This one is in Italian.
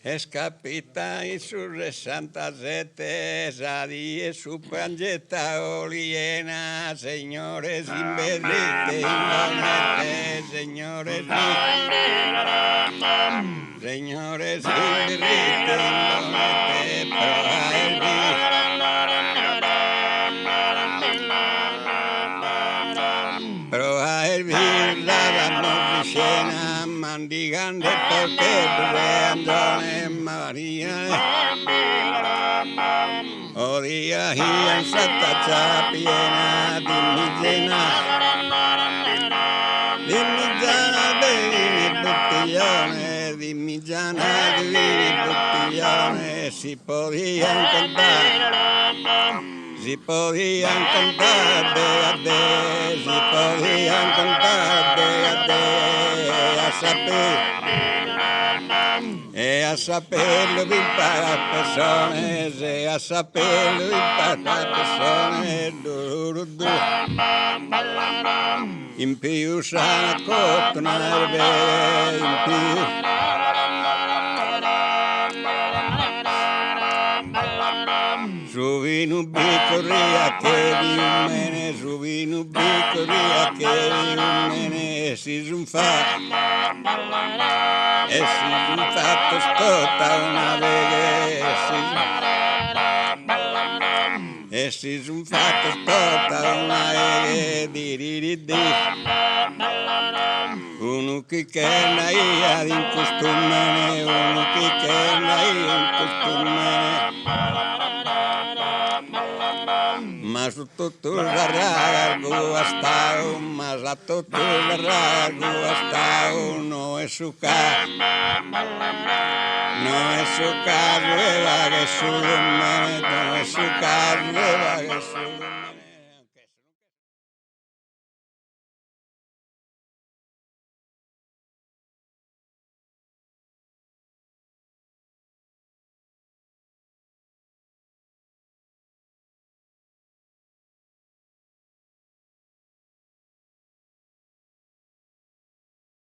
Es capitán su 67, Sadie su pangetta oliena, señores invertite, indonete, señores invertite, indonete, però a Elvir la scena, mandigando perché Andone Maria Odia hian satta piena di mizena di bottiglione di bottiglione si podían cantar de a de, si podían cantar de a saper. E a saperlo impara persone, e a saperlo impara persone, in più sana cottonare, in più. Suvinu bicoria che di un mene, suvinu bicoria che di un mene, e si zunfa. E si un fatto scotta una veghe, e si un fatto scotta una veghe, di. Uno che naia in costume, uno che naia in costume. Ma su tutto il largo hasta ma su tutto il largo hasta no es su casa, nueva que su no es su casa, nueva que su